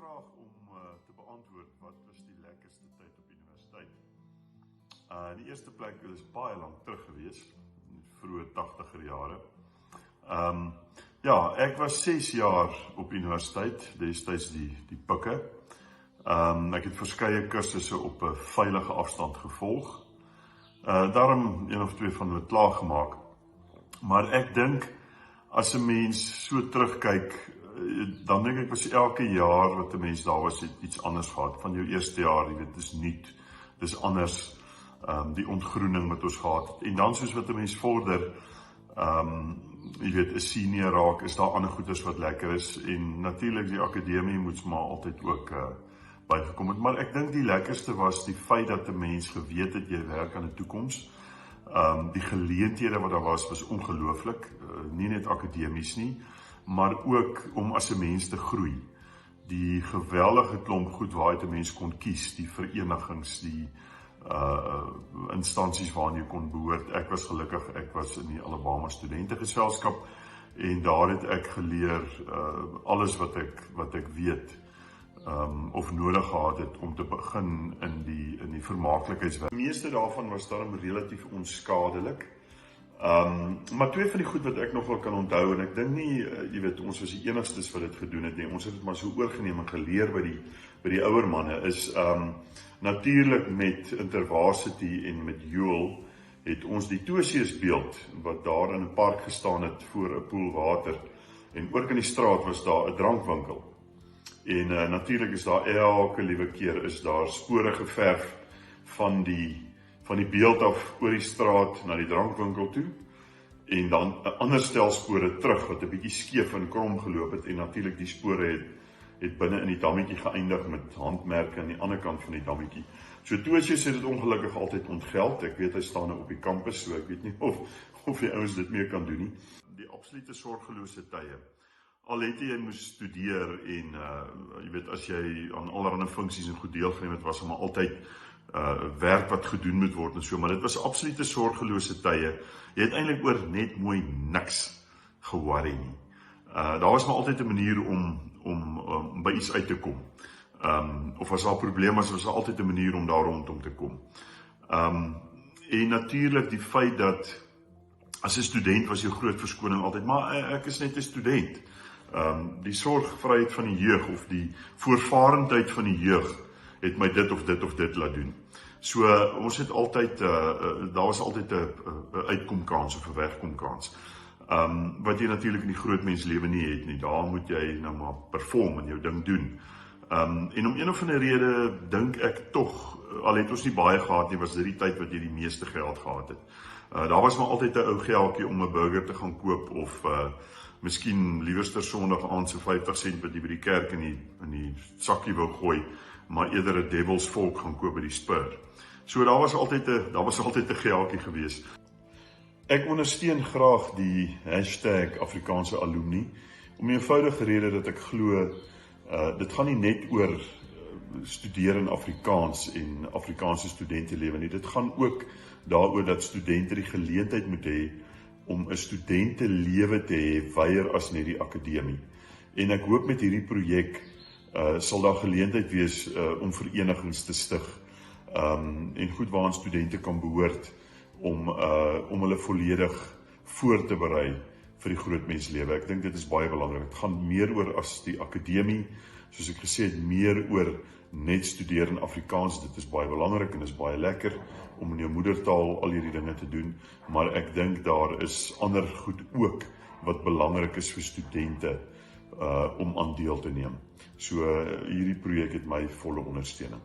vraag om te beantwoord, wat was die lekkerste tyd op universiteit? Die eerste plek is baie lang terug gewees, in die vroeë 80er jare. Ja, ek was 6 jaar op universiteit, destyds die pikke. Ek het verskeie kursusse op 'n veilige afstand gevolg. Daarom een of twee van hulle klaargemaak. Maar ek dink, as 'n mens so terugkyk, dan dink ek was elke jaar wat 'n mens daar was, het iets anders gehad. Van jou eerste jaar, jy weet, dis nuut, dis anders, die ontgroening wat ons gehad het. En dan soos wat 'n mens vorder, jy weet, 'n senior raak, is daar ander goeders wat lekker is. En natuurlik die akademie moet maar altyd ook bygekom het. Maar ek dink die lekkerste was die feit dat 'n mens geweet het jy werk aan 'n toekoms. Die geleenthede wat daar was ongelooflik, nie net akademies nie, maar ook om as 'n mens te groei. Die geweldige klomp goed waaruit 'n mens kon kies, die verenigings, die instansies waaraan jy kon behoort. Ek was gelukkig, ek was in die Alabama studentegeselskap en daar het ek geleer alles wat ek weet of nodig gehad het om te begin in die vermaaklikheidswerk. Die meeste daarvan was daarom relatief onskadelik. Maar twee van die goed wat ek nogal kan onthou, en ek dink nie, jy weet, ons was die enigstes wat dit gedoen het nie, ons het dit maar so oorgeneem en geleer by die ouer manne, is natuurlik met InterVarsity en met Joel, het ons die Theseus beeld, wat daar in 'n park gestaan het voor 'n poel water, en ook in die straat was daar 'n drankwinkel. En natuurlik is daar elke liewe keer is daar spore geverf van die beeld af oor die straat na die drankwinkel toe, en dan 'n ander stel spore terug wat 'n bietjie skeef en krom geloop het, en natuurlik die spore het binne in die dammetjie geëindig met handmerke aan die ander kant van die dammetjie. So Theseus het dit ongelukkig altyd ontgeld. Ek weet hy staan nou op die kampus, so ek weet nie of die ouens dit meer kan doen nie. Die absolute sorgelose tye. Al het jy moes studeer en jy weet, as jy aan allerlei funksies en goed deelgeneem het, was maar altyd werk wat gedoen moet word en so, maar dit was absolute sorgelose tye. Jy het eintlik oor net mooi niks geworry nie. Daar was maar altyd 'n manier om by iets uit te kom. Of as daar 'n probleem was daar altyd 'n manier om daar rondom te kom. En natuurlik die feit dat as 'n student was jou groot verskoning altyd, maar ek is net 'n student. Die sorgvryheid van die jeug of die voorvarendheid van die jeug het my dit of dit laat doen. So ons het altyd, daar was altyd 'n uitkomkans of 'n wegkomkans. Wat jy natuurlik in die grootmenslewe nie het nie. Daar moet jy nou maar perform en jou ding doen. En om een of ander rede dink ek tog, al het ons nie baie gehad nie, was dit die tyd wat jy die meeste geld gehad het. Daar was maar altyd 'n ou geldjie om 'n burger te gaan koop of miskien liewerster Sondag aand so 50 sent wat jy by die kerk in die sakkie wou gooi, maar eerder 'n Devils volk gaan koop by die Spur. So daar was altyd 'n geldjie gewees. Ek ondersteun graag die hashtag Afrikaanse alumni, om die eenvoudige rede dat ek glo, dit gaan nie net oor studeer in Afrikaans en Afrikaanse studentelewe nie, dit gaan ook daaroor dat studente die geleentheid moet hê om 'n studentelewe te hê, weier as net die akademie. En ek hoop met hierdie projek sal daar geleentheid wees om verenigings te stig, en goed waaraan studente kan behoort, om hulle volledig voor te berei vir die grootmenslewe. Ek dink dit is baie belangrik. Dit gaan meer oor as die akademie, soos ek gesê het, meer oor net studeer in Afrikaans. Dit is baie belangrik en is baie lekker om in jou moedertaal al hierdie dinge te doen, maar ek dink daar is ander goed ook wat belangrik is vir studente om aan deel te neem. So hierdie projek het my volle ondersteuning.